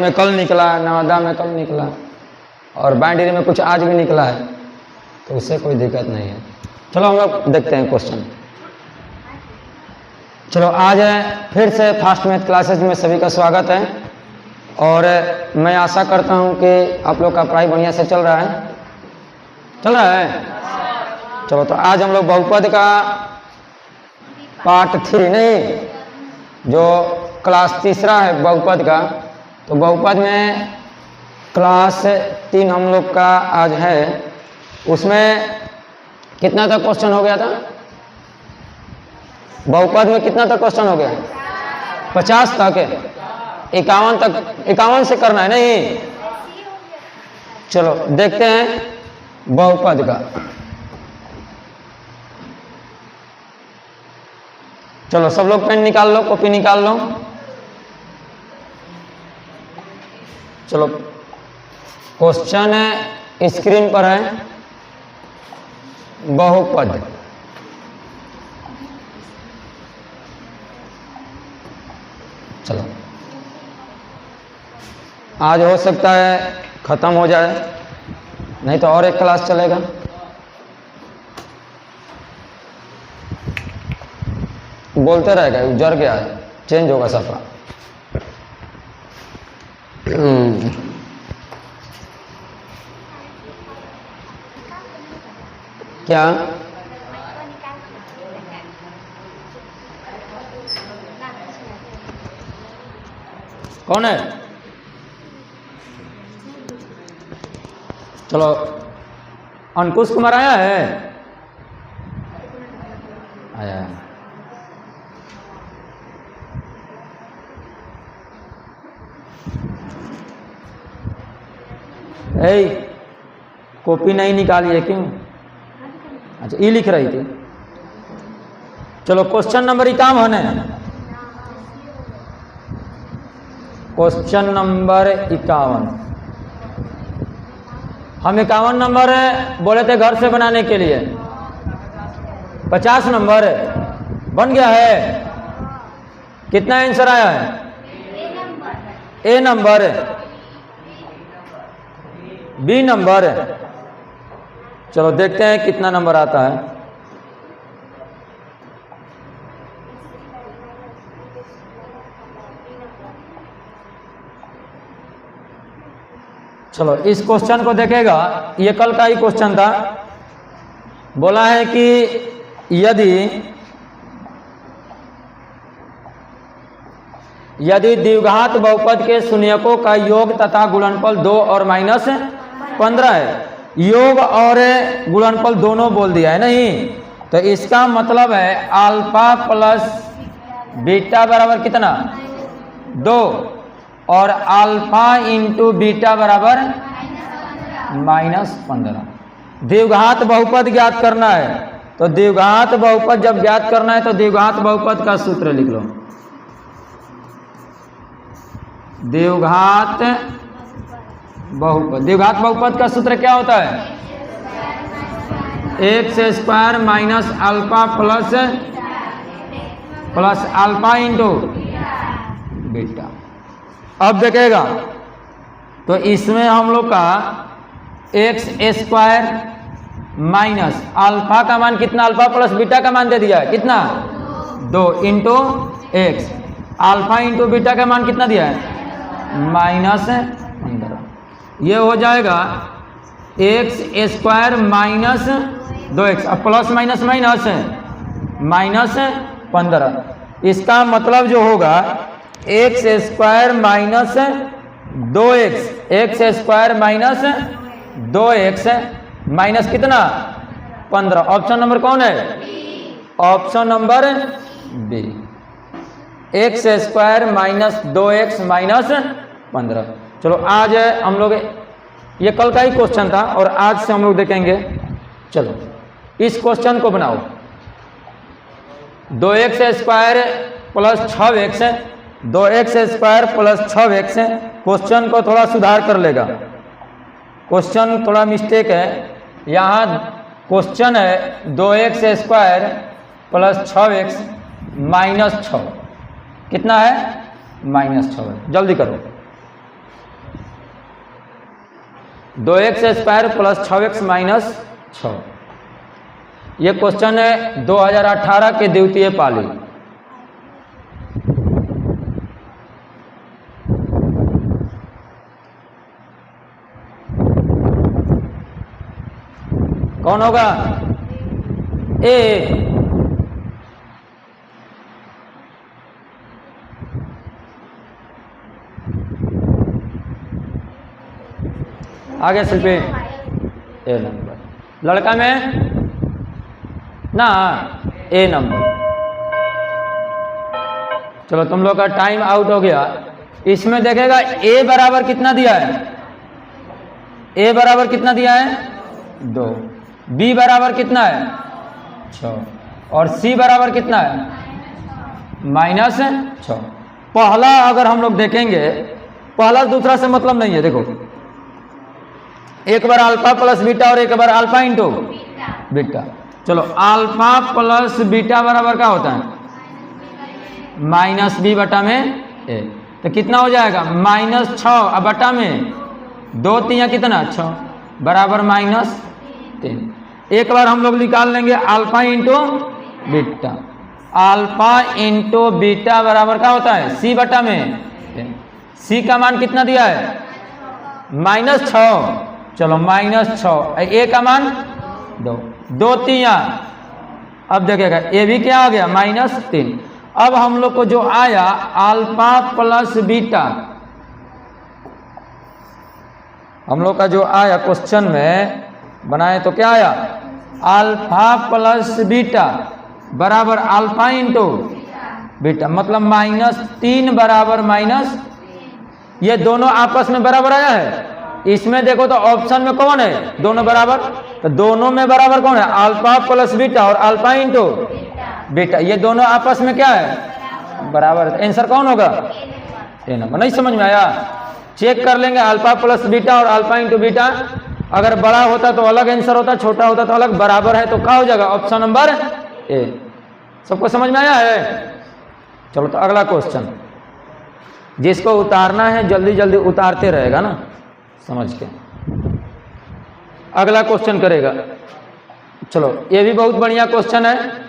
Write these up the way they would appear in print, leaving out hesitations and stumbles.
में कल निकला, नवादा में कल निकला और बाइंडरी में कुछ आज भी निकला है, तो उससे कोई दिक्कत नहीं है। चलो हम लोग देखते हैं क्वेश्चन। चलो आज फिर से फास्ट मैथ क्लासेस में सभी का स्वागत है और मैं आशा करता हूं कि आप लोग का पढ़ाई बढ़िया से चल रहा है। चल रहा है? चलो तो आज हम लोग बहुपद का पार्ट 3 नहीं, जो क्लास तीसरा है बहुपद का, तो बहुपद में क्लास 3 हम लोग का आज है। उसमें कितना तक क्वेश्चन हो गया था? बहुपद में कितना तक क्वेश्चन हो गया? 50 तक, 51 तक, 51 से करना है नहीं। चलो देखते हैं बहुपद का। चलो सब लोग पेन निकाल लो, कॉपी निकाल लो। चलो क्वेश्चन स्क्रीन पर है, बहुपद। चलो आज हो सकता है खत्म हो जाए, नहीं तो और एक क्लास चलेगा। बोलते रहेगा, जर गया है, चेंज होगा सफा। क्या कौन है? चलो अंकुश कुमार आया है? आया है। कॉपी नहीं निकाली है क्यों? अच्छा ये लिख रही थी। चलो क्वेश्चन नंबर 51 है। Question number 51। हम 51 नंबर बोले थे घर से बनाने के लिए। 50 नंबर बन गया है। कितना आंसर आया है? ए नंबर, बी नंबर। चलो देखते हैं कितना नंबर आता है। चलो इस क्वेश्चन को देखेगा, ये कल का ही क्वेश्चन था। बोला है कि यदि द्विघात बहुपद के शून्यकों का योग तथा गुणनफल 2 और -15 है, योग और गुणनफल दोनों बोल दिया है नहीं, तो इसका मतलब है अल्फा प्लस बीटा बराबर कितना? 2 और अल्फा इंटू बीटा बराबर -15। द्विघात बहुपद ज्ञात करना है, तो द्विघात बहुपद जब ज्ञात करना है तो द्विघात बहुपद का सूत्र लिख लो। द्विघात बहुपद का सूत्र क्या होता है? x² minus alpha plus alpha into beta. अब देखेगा तो इसमें हम लोग का x² माइनस अल्फा का मान कितना? अल्फा प्लस बीटा का मान दे दिया है कितना? 2 into x. Alpha into beta का मान कितना दिया है? -15। ये हो जाएगा x² माइनस 2x, अब प्लस माइनस माइनस -15। इसका मतलब जो होगा x² minus 2x, x² minus 2x minus कितना? 15। ऑप्शन नंबर कौन है? Option number B, x² minus 2x minus 15। चलो आज हम लोग, ये कल का ही क्वेश्चन था और आज से हम लोग देखेंगे। चलो इस क्वेश्चन को बनाओ। 2x² plus 6x, 2x² plus 6x। Question को थोड़ा सुधार कर लेगा, क्वेश्चन थोड़ा मिस्टेक है। यहाँ क्वेश्चन है 2x² प्लस 6x माइनस 6। कितना है? -6 है। जल्दी करो। 2x² plus 6x minus 6। ये क्वेश्चन है 2018 के द्वितीय पाली। कौन होगा? ए। आगे सिर्फ ए नंबर, लड़का में ना ए नंबर। चलो तुम लोग का टाइम आउट हो गया। इसमें देखेगा ए बराबर कितना दिया है, ए बराबर कितना दिया है 2, बी बराबर कितना है 6 और सी बराबर कितना है माइनस 6। पहला अगर हम लोग देखेंगे, पहला दूसरा से मतलब नहीं है। देखो एक बार अल्फा प्लस बीटा और एक बार अल्फा इंटू बीटा। चलो अल्फा प्लस बीटा बराबर क्या होता है माइनस बी बटा में ए। तो कितना हो जाएगा माइनस 6 अब बटा में 2 3 कितना 6 बराबर माइनस 3। एक बार हम लोग निकाल लेंगे alpha into beta. Alpha into beta बराबर क्या होता है सी बटा में। सी का मान कितना दिया है माइनस 6। चलो माइनस 6, ए का मान 2, 2 3। अब देखिएगा ए भी क्या आ गया माइनस 3। अब हम लोग को जो आया अल्फा प्लस बीटा, हम लोग का जो आया क्वेश्चन में बनाए तो क्या आया अल्फा प्लस बीटा बराबर अल्फा इंटू बीटा, मतलब माइनस 3 बराबर माइनस। ये दोनों आपस में बराबर आया है। इसमें देखो तो ऑप्शन में कौन है दोनों बराबर, तो दोनों में बराबर कौन है अल्फा प्लस बीटा और अल्फा इंटू बीटा। ये दोनों आपस में क्या है बराबर। आंसर कौन होगा ए नंबर। नहीं समझ में आया? चेक कर लेंगे अल्फा प्लस बीटा और अल्फा इंटू बीटा। अगर बड़ा होता तो अलग आंसर होता, छोटा होता तो अलग। बराबर है तो क्या हो जाएगा ऑप्शन नंबर ए। सबको समझ में आया है? चलो तो अगला क्वेश्चन, जिसको उतारना है जल्दी जल्दी उतारते रहेगा ना समझ के। अगला क्वेश्चन करेगा। चलो ये भी बहुत बढ़िया क्वेश्चन है।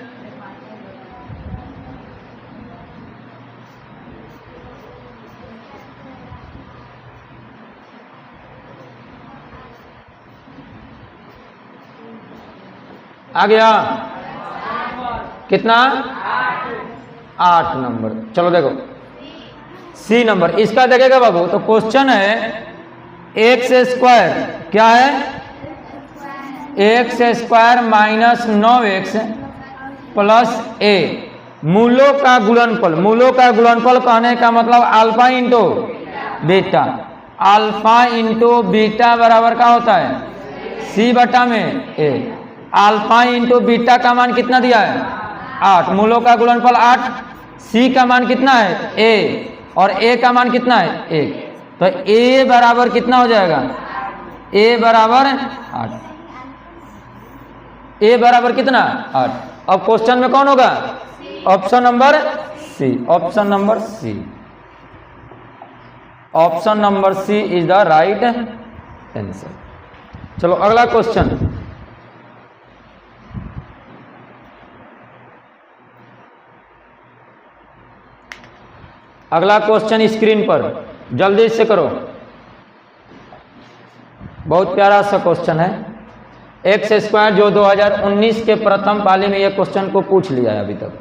आ गया कितना 8 नंबर। चलो देखो सी नंबर इसका देखेगा बाबू। तो क्वेश्चन है एक्स स्क्वायर क्या है x square minus 9x plus a मूलों का गुणनफल। मूलों का गुणनफल कहने का मतलब alpha into beta. Alpha into beta बराबर क्या होता है सी बटा में ए। अल्फा इंटू बीटा का मान कितना दिया है 8, मूलों का गुणनफल 8। सी का मान कितना है ए और ए का मान कितना है 1। तो ए बराबर कितना हो जाएगा ए बराबर 8। ए बराबर कितना 8। अब क्वेश्चन में कौन होगा option number C. Option number C, option number C is the right answer. चलो अगला क्वेश्चन। अगला क्वेश्चन स्क्रीन पर जल्दी से करो। बहुत प्यारा सा क्वेश्चन है। एक्स स्क्वायर जो 2019 के प्रथम पाली में ये क्वेश्चन को पूछ लिया है अभी तक।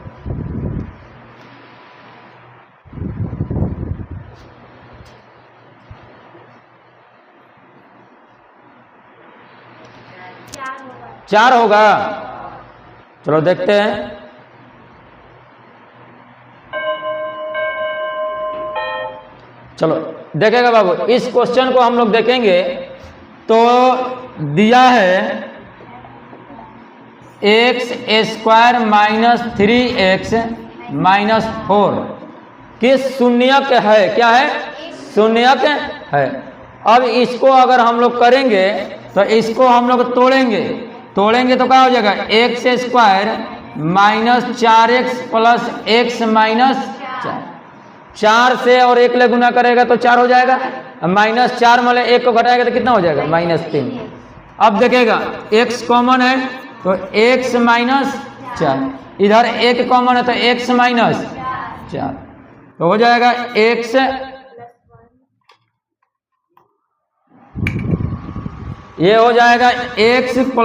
चार होगा। चलो देखते हैं। चलो देखेगा बाबू इस क्वेश्चन को हम लोग देखेंगे तो दिया है x square minus 3x minus 4 कि शून्यक है। क्या है शून्यक है। अब इसको अगर हम लोग करेंगे तो इसको हम लोग तोड़ेंगे तो क्या हो जाएगा x square minus 4x plus x minus 4 से और 1 ले गुना करेगा तो 4 हो जाएगा। -4 में 1 को घटाएगा तो कितना हो जाएगा -3। अब देखेगा x कॉमन है तो x -4, इधर 1 कॉमन है तो x -4, तो हो जाएगा x, ये हो जाएगा x +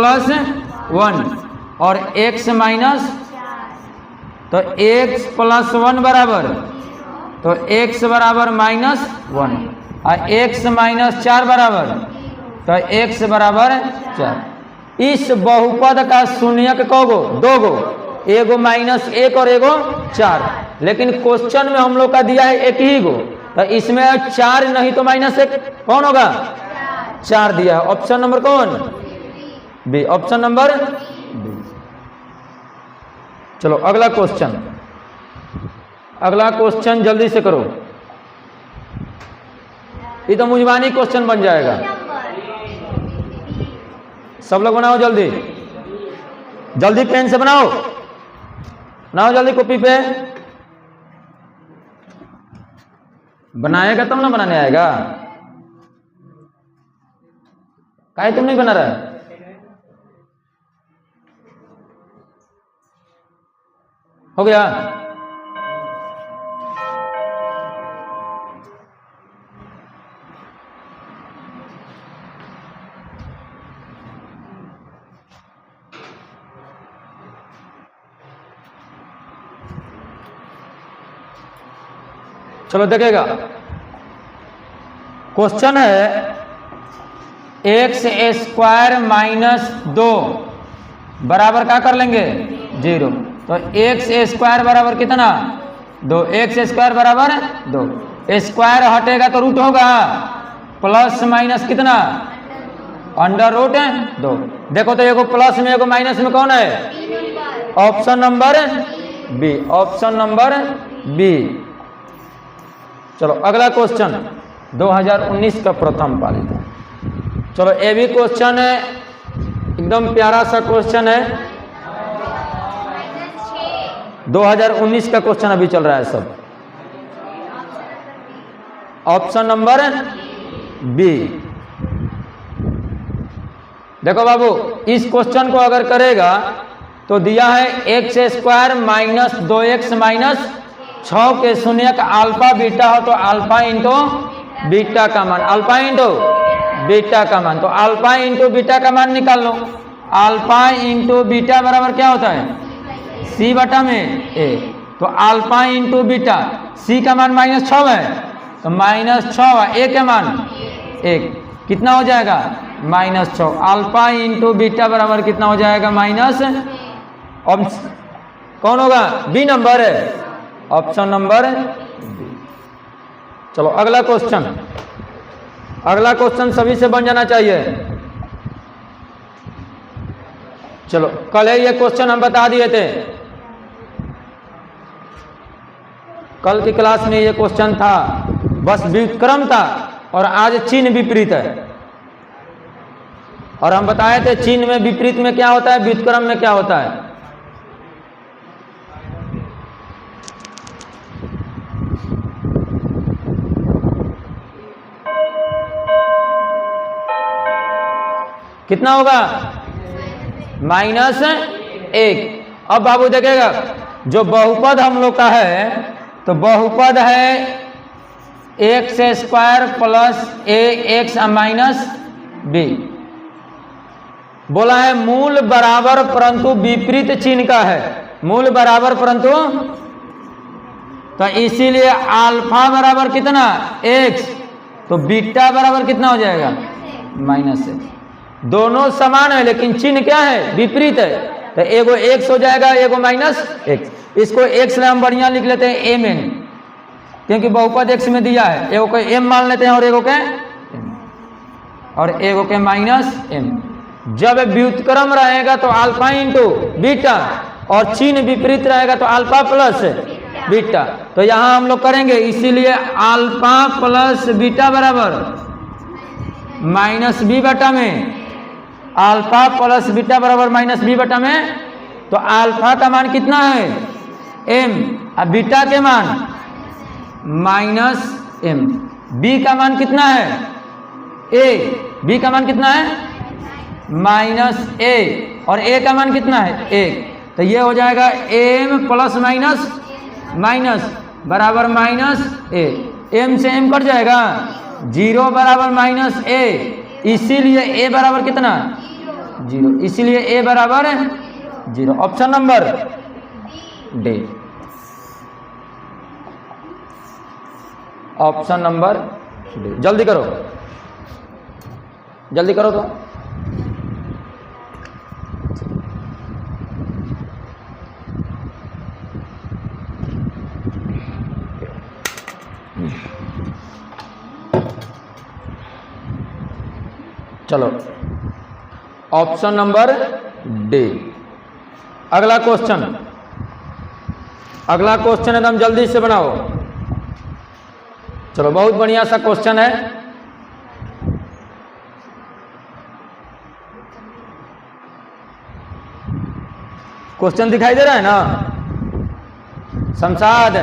1 और x माइनस, तो x + 1 बराबर, तो x बराबर -1 और x -4 बराबर, तो x बराबर 4। इस बहुपद का शून्यक कौगो? 2 गो, एगो -1 और एगो 4, लेकिन क्वेश्चन में हम लोग का दिया है 1 ही गो, तो इसमें 4 नहीं तो -1 कौन होगा? 4 दिया है। ऑप्शन नंबर कौन? B, option number B. चलो अगला क्वेश्चन, अगला क्वेश्चन जल्दी से करो, ये तो मुजबानी क्वेश्चन बन जाएगा। सब लोग बनाओ जल्दी, जल्दी पेन से बनाओ, बनाओ जल्दी कॉपी पे। बनाएगा तब ना बनाने आएगा, काहे तुम नहीं बना रहा है? हो गया? चलो देखेगा, क्वेश्चन है x² - 2 बराबर क्या कर लेंगे? 0। तो x² बराबर कितना? 2। x² बराबर 2, स्क्वायर हटेगा तो रूट होगा, प्लस माइनस कितना? √2। देखो तो एगो प्लस में एगो माइनस में कौन है? Option number B, option number B. चलो अगला क्वेश्चन 2019 का प्रथम पालित है। चलो ये भी क्वेश्चन है, एकदम प्यारा सा क्वेश्चन है, 2019 का क्वेश्चन अभी चल रहा है सब। Option number B. देखो बाबू, इस क्वेश्चन को अगर करेगा तो दिया है x² - 2x - 6 के शून्यक अल्फा बीटा हो तो अल्फा इंटू बीटा का मान, अल्फा इंटू बीटा का मान, तो अल्फा इंटू बीटा का मान निकाल लो। अल्फा इंटू बीटा बराबर क्या होता है? c बटा में a, तो अल्फा इंटू बीटा, c का मान -6 है तो -6, a का मान 1, कितना हो जाएगा? -6। अल्फा इंटू बीटा बराबर कितना हो जाएगा? कौन होगा? बी नंबर है, ऑप्शन नंबर बी। चलो अगला क्वेश्चन, अगला क्वेश्चन सभी से बन जाना चाहिए। चलो कल ये क्वेश्चन हम बता दिए थे, कल की क्लास में ये क्वेश्चन था, बस व्युत्क्रम था, और आज चिन्ह विपरीत है। और हम बताए थे चिन्ह में विपरीत में क्या होता है, व्युत्क्रम में क्या होता है। कितना होगा? -1। अब बाबू देखेगा, जो बहुपद हम लोग का है तो बहुपद है x² + ax - b। बोला है मूल बराबर परंतु विपरीत चिन्ह का है, मूल बराबर परंतु, तो इसीलिए अल्फा बराबर कितना? x, तो बीटा बराबर कितना हो जाएगा? -1। दोनों समान है लेकिन चिन्ह क्या है? विपरीत है, तो एगो x हो जाएगा, एगो -x। इसको x में हम बढ़िया लिख लेते हैं mn, क्योंकि बहुपद x में दिया है, एगो को m मान लेते हैं और एगो के -m। जब व्युत्क्रम रहेगा तो अल्फा इंटू बीटा, और चिन्ह विपरीत रहेगा तो अल्फा प्लस बीटा। तो यहां हम लोग करेंगे, इसीलिए अल्फा प्लस बीटा बराबर -b बटा में, अल्फा प्लस बीटा बराबर -b बटा में, तो अल्फा का मान कितना है? m, और बीटा के मान -m। बी का मान कितना है ए, बी का मान कितना है माइनस ए, और ए का मान कितना है 1, तो ये हो जाएगा एम प्लस माइनस माइनस बराबर माइनस ए, एम से एम कट जाएगा 0 बराबर माइनस ए, इसीलिए ए बराबर कितना 0, इसीलिए ए बराबर 0। Option number D, option number D. जल्दी करो, जल्दी करो तो। चलो ऑप्शन नंबर डी। अगला क्वेश्चन, अगला क्वेश्चन एकदम जल्दी से बनाओ। चलो बहुत बढ़िया सा क्वेश्चन है। क्वेश्चन दिखाई दे रहा है ना शमशाद?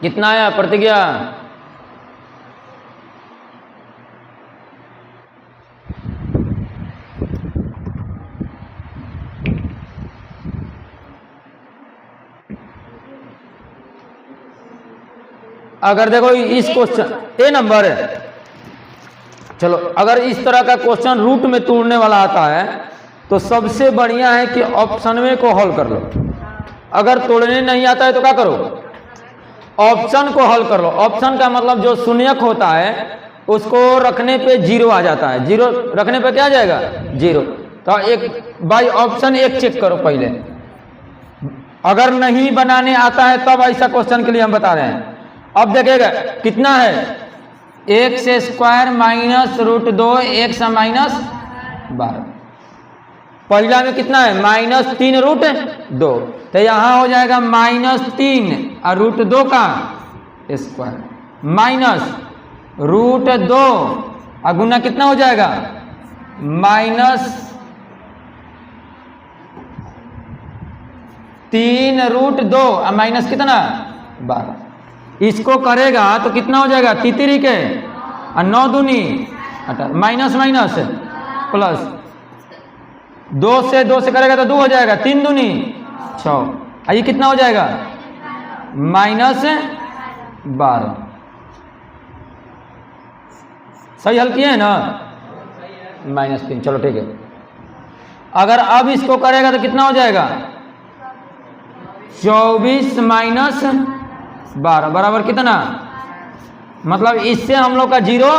कितना आया प्रतिज्ञा? अगर देखो इस क्वेश्चन ए नंबर है, चलो अगर इस तरह का क्वेश्चन रूट में तोड़ने वाला आता है तो सबसे बढ़िया है कि ऑप्शन में को हल कर लो। अगर तोड़ने नहीं आता है तो क्या करो, ऑप्शन को हल कर लो। ऑप्शन का मतलब जो शून्यक होता है उसको रखने पे 0 आ जाता है, 0 रखने पे क्या आ जाएगा 0। तो एक बाई ऑप्शन एक चेक करो पहले, अगर नहीं बनाने आता है तब ऐसा क्वेश्चन के लिए हम बता रहे हैं। अब देखिएगा कितना है, x square minus root 2 X minus 12। पहला में कितना है -3 रूट 2, तो यहां हो जाएगा -3 और रूट 2 का स्क्वायर माइनस रूट 2 और गुना कितना हो जाएगा -3 रूट 2 और माइनस कितना 12। इसको करेगा तो कितना हो जाएगा तितरी के और 9 दूनी 18, माइनस माइनस प्लस 2 से 2 से करेगा तो 2 हो जाएगा, 3 दूनी 6, ये कितना हो जाएगा -12। सही हल किए है ना, -3। चलो ठीक है। अगर अब इसको करेगा तो कितना हो जाएगा 24 माइनस 12 बराबर कितना, मतलब इससे हम लोग का 0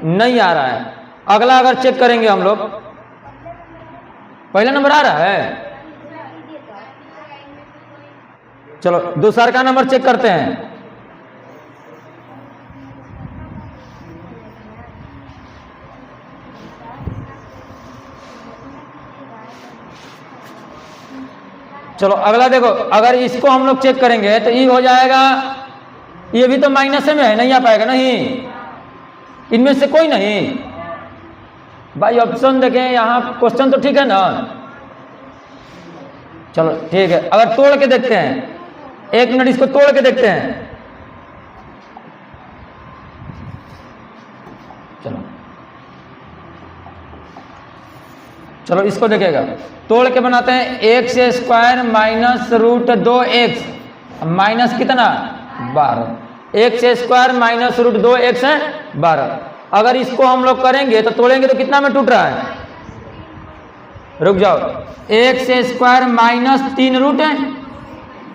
नहीं आ रहा है। अगला अगर चेक करेंगे हम लोग, पहला नंबर आ रहा है। चलो दूसरा का नंबर चेक करते हैं। चलो अगला देखो, अगर इसको हम लोग चेक करेंगे तो ये हो जाएगा, ये भी तो माइनस में है, नहीं आ पाएगा, नहीं इनमें से कोई नहीं। भाई ऑप्शन देखें यहाँ, क्वेश्चन तो ठीक है ना। चलो ठीक है, अगर तोड़ के देखते हैं, 1 मिनट इसको तोड़ के देखते हैं। चलो चलो इसको देखेगा, तोड़ के बनाते हैं। X square minus root 2 X minus कितना 12, X square minus root 2 X है 12। अगर इसको हम लोग करेंगे तो तोड़ेंगे तो कितना में टूट रहा है, रुक जाओ, X square minus 3 root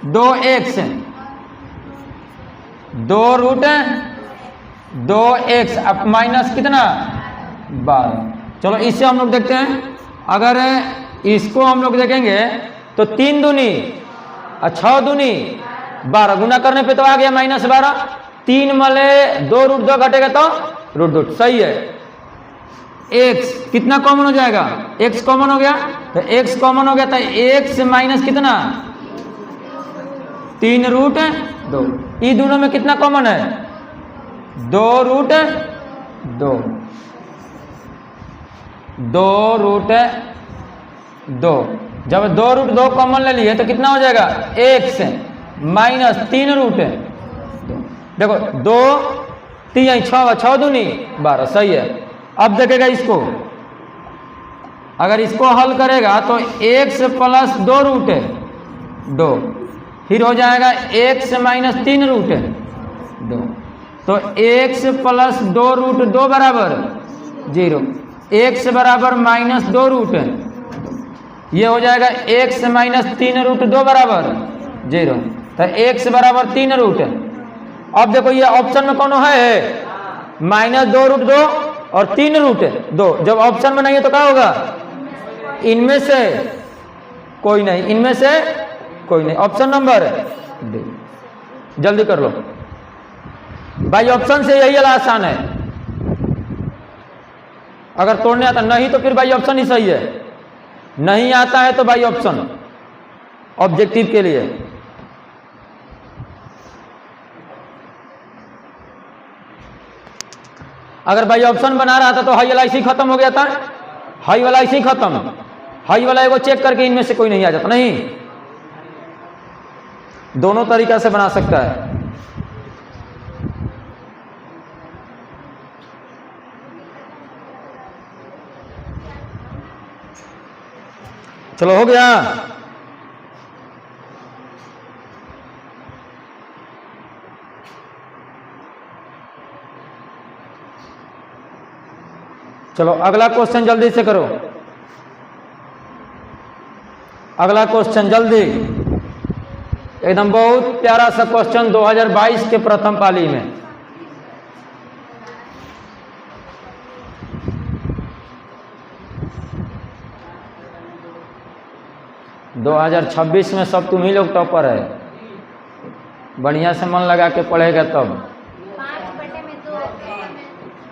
2 X 2 root 2 X अब माइनस कितना 12। चलो इससे हम लोग देखते हैं, अगर इसको हम लोग देखेंगे तो 3 दूनी और 6 दूनी 12, गुना करने पे तो आ गया -12। 3 मले 2 रूट 2 घटेगा तो रूट 2, सही है। एक्स कितना कॉमन हो जाएगा, एक्स कॉमन हो गया, तो एक्स कॉमन हो गया तो एक्स माइनस कितना 3√2। ये दोनों में कितना कॉमन है 2√2। 2√2 जब 2√2 कॉमन ले लिए तो कितना हो जाएगा एक्स माइनस 3√2। देखो 2 3 6 दूनी 12 सही है। अब देखेगा इसको, अगर इसको हल करेगा तो x प्लस 2√2 फिर हो जाएगा x माइनस 3√2। तो x प्लस 2√2 बराबर 0, x बराबर माइनस 2√2, ये हो जाएगा x माइनस 3√2 बराबर 0, तो x बराबर 3√2। अब देखो ये ऑप्शन में कौन है माइनस 2√2 और 3√2। जब ऑप्शन में नहीं है तो क्या होगा, इनमें से कोई नहीं, इनमें से कोई नहीं। ऑप्शन नंबर डी, जल्दी कर लो भाई, ऑप्शन से यही वाला आसान है। अगर तोड़ने आता नहीं तो फिर भाई ऑप्शन ही सही है, नहीं आता है तो भाई ऑप्शन ऑब्जेक्टिव के लिए। अगर भाई ऑप्शन बना रहा था तो हाई वाला इसी खत्म हो गया था, हाई वाला इसी खत्म, हाई वाला एगो चेक करके इनमें से कोई नहीं आ जाता। नहीं, दोनों तरीका से बना सकता है। चलो हो गया। चलो अगला क्वेश्चन जल्दी से करो, अगला क्वेश्चन जल्दी, एकदम बहुत प्यारा सा क्वेश्चन 2022 के प्रथम पाली में। – 2026 में सब तुम ही लोग टॉपर है, बढ़िया से मन लगा के पढ़ेगा तब। 5/2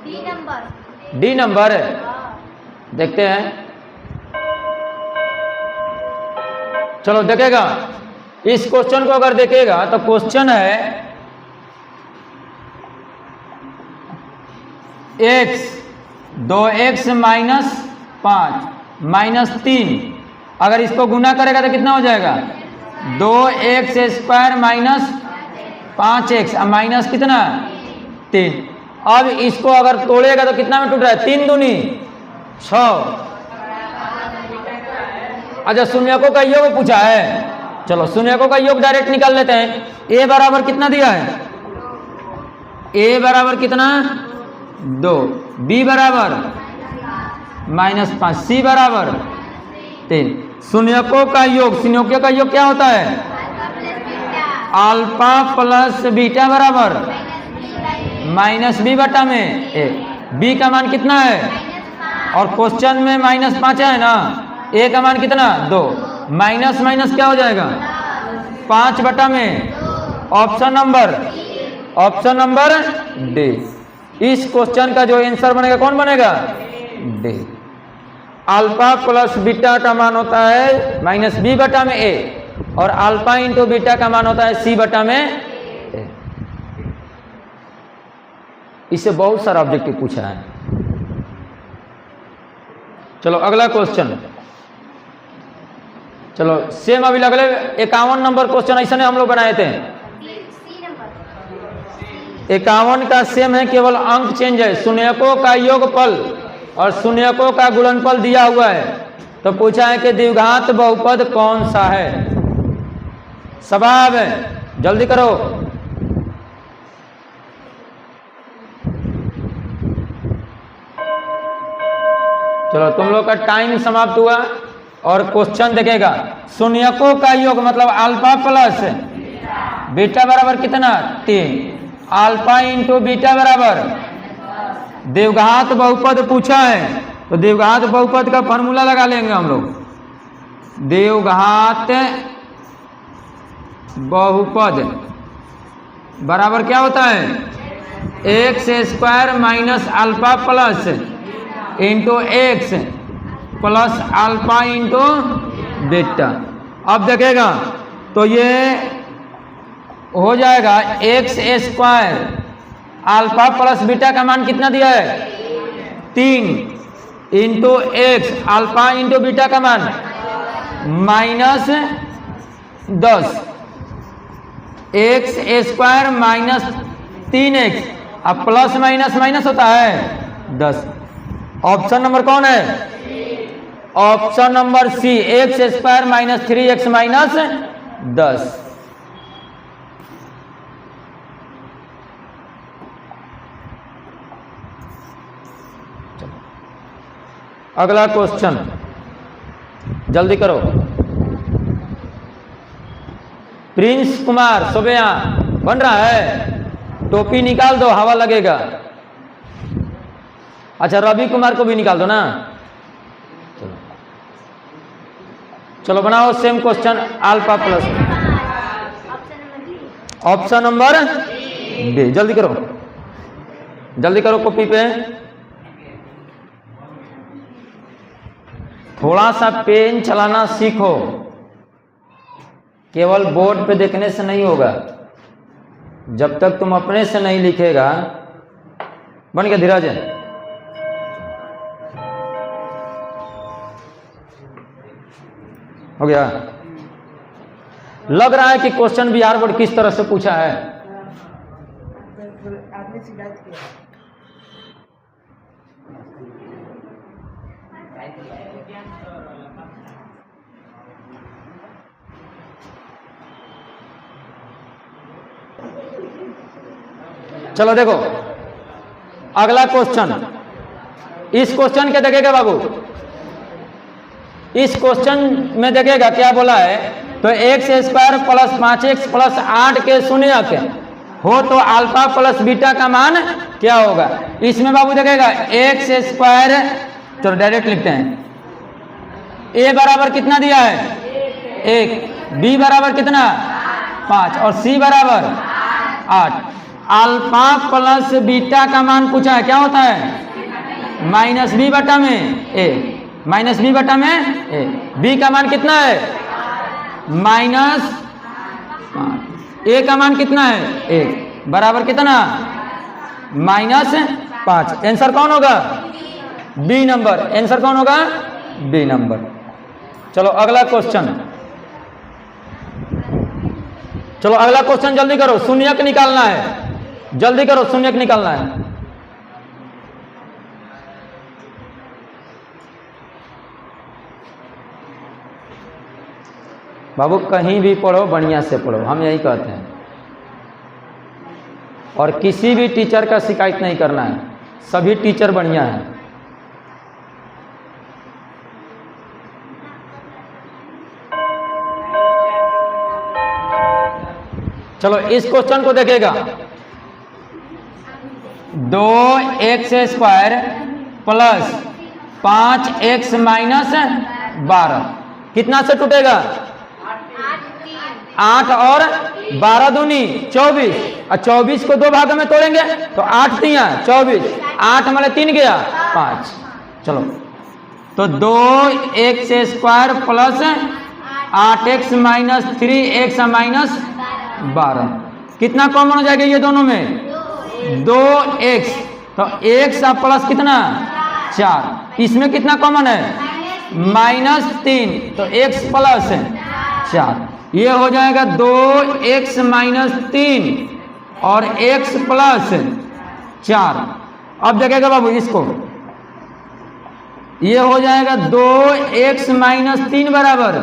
डी नंबर, डी नंबर है, देखते हैं। चलो देखेगा, इस क्वेश्चन को अगर देखेगा तो क्वेश्चन है x 2x माइनस 5 माइनस 3, अगर इसको गुना करेगा तो कितना हो जाएगा 2x² माइनस 5x माइनस कितना 3। अब इसको अगर तोड़ेगा तो कितना में टूट रहा है 3 दूनी 6। अच्छा शून्यकों का योग पूछा है, चलो शून्यकों का योग डायरेक्ट निकाल लेते हैं। a बराबर कितना दिया है, a बराबर कितना 2, b बराबर -5, c बराबर 3। शून्यकों का योग, शून्यकों का योग क्या होता है अल्फा प्लस बीटा बराबर -b बटा में a। b का मान कितना है, और क्वेश्चन में -5 है ना, a का मान कितना 2, माइनस माइनस क्या हो जाएगा 5 बटा में। Option number D. इस क्वेश्चन का जो आंसर बनेगा कौन बनेगा डी। अल्फा प्लस बीटा का मान होता है -b बटा में a, और अल्फा इंटू बीटा का मान होता है c बटा में a। इससे बहुत सारा ऑब्जेक्टिव पूछा है। चलो अगला क्वेश्चन, चलो सेम अभी अगले 51 नंबर क्वेश्चन ऐसा हम लोग बनाए थे। 51 का सेम है, केवल अंक चेंज है। शून्यकों का योगफल और शून्यकों का गुणनफल दिया हुआ है, तो पूछा है कि द्विघात बहुपद कौन सा है। सवाब है, जल्दी करो। चलो तुम लोग का टाइम समाप्त हुआ और क्वेश्चन देखेगा। शून्यकों का योग मतलब अल्फा प्लस बीटा बराबर कितना 3, अल्फा इंटू बीटा बराबर द्विघात बहुपद पूछा है, तो द्विघात बहुपद का फॉर्मूला लगा लेंगे हम लोग। द्विघात बहुपद बराबर क्या होता है x² minus alpha plus into x plus alpha into beta. अब देखेगा तो ये हो जाएगा x square alpha plus beta का मान कितना दिया है 3 into x alpha into beta का मान -10 एक्स स्क्वायर -3x अब प्लस माइनस माइनस होता है 10। ऑप्शन नंबर कौन है? Option number C X square -3x -10। अगला क्वेश्चन जल्दी करो। प्रिंस कुमार सुबह बन रहा है, टोपी निकाल दो हवा लगेगा। अच्छा रवि कुमार को भी निकाल दो ना। चलो बनाओ same question alpha plus option number B. जल्दी करो जल्दी करो कॉपी पे। थोड़ा सा पेन चलाना सीखो, केवल बोर्ड पे देखने से नहीं होगा। जब तक तुम अपने से नहीं लिखेगा। बन गया धीरज? हो गया? लग रहा है कि क्वेश्चन बिहार बोर्ड किस तरह से पूछा है। चलो देखो अगला क्वेश्चन। इस क्वेश्चन के देखेगा बाबू, इस क्वेश्चन में देखेगा क्या बोला है। तो X square plus 5x plus 8 के शून्यक हो तो अल्फा प्लस बीटा का मान क्या होगा। इसमें बाबू देखेगा एक्स स्क्वायर, चलो डायरेक्ट लिखते हैं। ए बराबर कितना दिया है 1, बी बराबर कितना 5 और सी बराबर 8। अल्फा प्लस बीटा का मान पूछा है, क्या होता है -b बटा में ए, -b बटा में ए। बी का मान कितना है -5, ए का मान कितना है 1 बराबर कितना -5। आंसर कौन होगा बी नंबर। आंसर कौन होगा बी नंबर। चलो अगला क्वेश्चन, चलो अगला क्वेश्चन जल्दी करो, शून्यक निकालना है। जल्दी करो शून्यक निकालना है। बाबू कहीं भी पढ़ो बढ़िया से पढ़ो, हम यही कहते हैं। और किसी भी टीचर का शिकायत नहीं करना है, सभी टीचर बढ़िया हैं। चलो इस क्वेश्चन को देखेगा। 2x square plus 5x minus 12 कितना से टूटेगा 8 और 12 दूनी 24 और 24 को 2 भागों में तोड़ेंगे तो 8 तिया 24, 8 मतलब 3 गया 5। चलो तो 2x square plus 8x minus 3x minus 12 कितना कॉमन हो जाएगा ये दोनों में 2x, तो x प्लस कितना 4, इसमें कितना कॉमन है -3, तो x प्लस 4, ये हो जाएगा 2x माइनस 3 और x प्लस 4। अब देखेगा बाबू इसको, ये हो जाएगा 2x माइनस 3 बराबर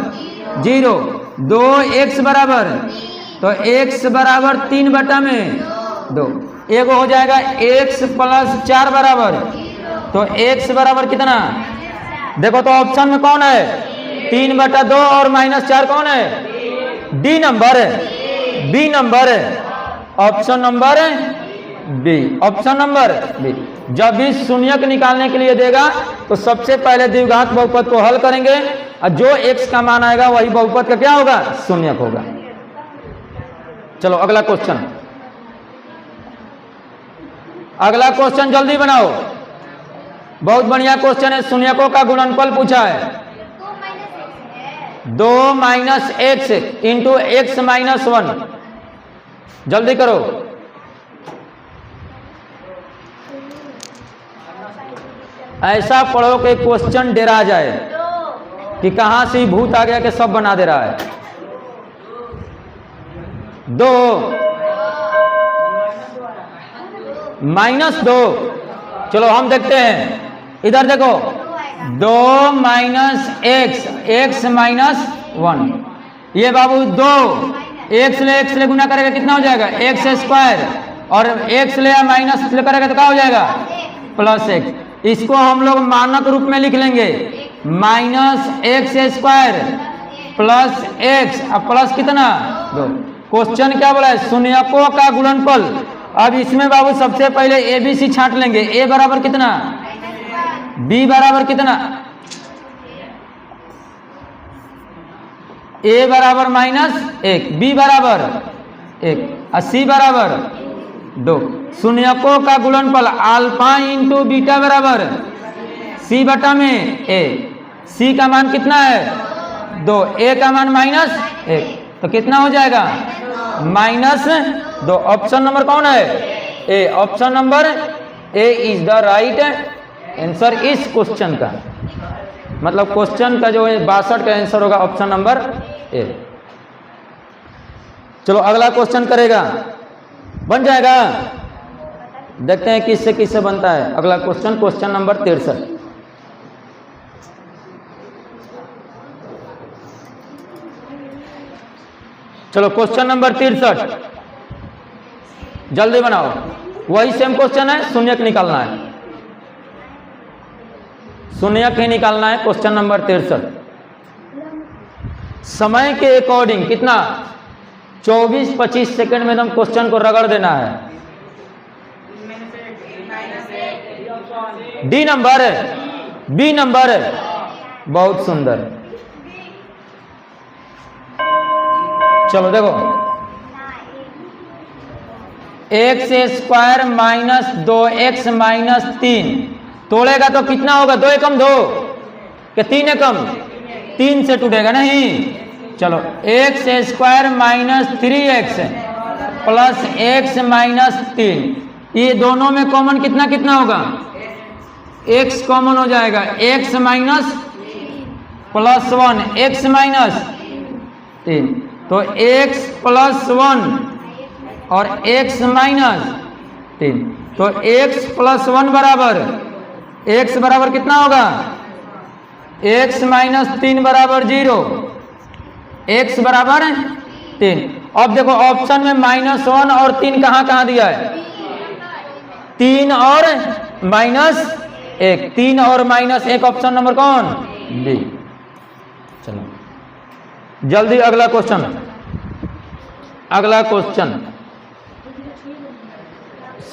0, 2x बराबर, तो x बराबर 3 बटा में 2, एक हो जाएगा x प्लस 4 बराबर, तो x बराबर कितना देखो तो ऑप्शन में कौन है 3 बटा 2 और -4 कौन है डी नंबर है, बी नंबर है, option number B, option number B. जब भी शून्यक निकालने के लिए देगा तो सबसे पहले द्विघात बहुपद को हल करेंगे और जो x का मान आएगा वही बहुपद का क्या होगा शून्यक होगा। चलो अगला क्वेश्चन, अगला क्वेश्चन जल्दी बनाओ। बहुत बढ़िया क्वेश्चन है। शून्यकों का गुणनफल पूछा है। 2 minus x into x minus 1। जल्दी करो। ऐसा पढ़ो कि क्वेश्चन डरा जाए कि कहां से भूत आ गया कि सब बना दे रहा है। 2 माइनस 2। चलो हम देखते हैं, इधर देखो। 2 माइनस एक्स, एक्स माइनस 1। ये बाबू 2 एक्स ले गुना करेगा कितना हो जाएगा? X square. और एक्स ले माइनस ले करेगा तो क्या हो जाएगा? Plus x. इसको हम लोग मानक रूप में लिख लेंगे, minus x square plus x. अब प्लस कितना? 2। क्वेश्चन क्या बोला है? शून्यकों का गुणनफल। अब इसमें बाबू सबसे पहले ए बी सी छांट लेंगे। ए बराबर कितना? बी बराबर कितना? ए बराबर माइनस 1, बी बराबर 1 और सी बराबर 2। शून्यकों का गुणनफल अल्फा इंटू बीटा बराबर सी बटा में ए। सी का मान कितना है? 2। ए का मान माइनस 1, तो कितना हो जाएगा? माइनस 2। ऑप्शन नंबर कौन है? A. Option number A is the right answer इस क्वेश्चन का। मतलब क्वेश्चन का जो है 62 का आंसर होगा ऑप्शन नंबर ए। चलो अगला क्वेश्चन करेगा, बन जाएगा। देखते हैं किससे किससे बनता है अगला क्वेश्चन। Question number 63। चलो क्वेश्चन नंबर 63 जल्दी बनाओ। वही सेम क्वेश्चन है, शून्यक निकालना है। शून्यक ही निकालना है। क्वेश्चन नंबर 63 समय के अकॉर्डिंग कितना? 24-25 सेकंड में एकदम क्वेश्चन को रगड़ देना है। डी नंबर है, बी नंबर है। बहुत सुंदर। चलो देखो, x square minus 2x minus 3 तोड़ेगा तो कितना होगा? 2 एकम 2 क्या 3 एकम? 3 से टूटेगा नहीं। चलो x square minus 3x plus x minus 3, ये दोनों में कॉमन कितना कितना होगा? x कॉमन हो जाएगा। x minus plus 1 x minus 3, तो x प्लस 1 और x माइनस 3, तो x प्लस 1 बराबर x बराबर कितना होगा? x माइनस 3 बराबर 0, x बराबर 3। अब देखो ऑप्शन में -1 और 3 कहाँ कहाँ दिया है? 3 और -1, 3 और -1 ऑप्शन नंबर कौन? बी। चलो जल्दी अगला क्वेश्चन। अगला क्वेश्चन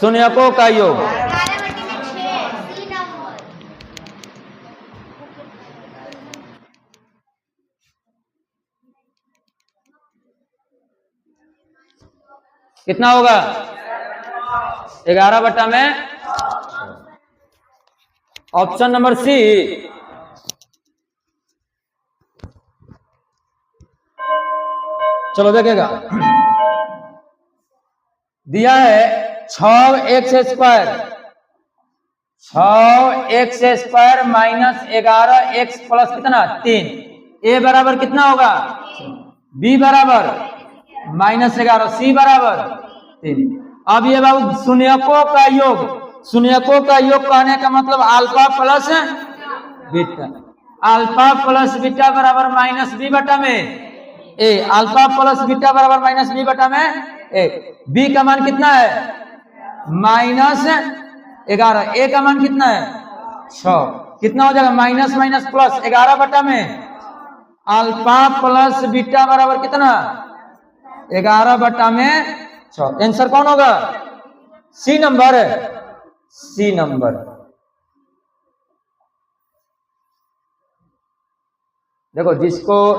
शून्यकों का योग। कितना होगा? 11 बटा में ऑप्शन नंबर सी। चलो देखेगा, दिया है 6x square, 6x square minus 11x plus कितना 3। ए बराबर कितना होगा? बी बराबर -11, सी बराबर 3। अब ये बाबू शून्यकों का योग, शून्यकों का योग कहने का मतलब alpha plus beta. Alpha plus beta बराबर -b बटा में ए। अल्फा प्लस बीटा बराबर -b बटा में ए। बी का मान कितना है? -11। ए का मान कितना है? 6। कितना हो जाएगा? माइनस माइनस प्लस 11 बटा में अल्फा प्लस बीटा बराबर कितना? 11 बटा में 6। आंसर कौन होगा? सी नंबर है, सी नंबर। देखो जिसको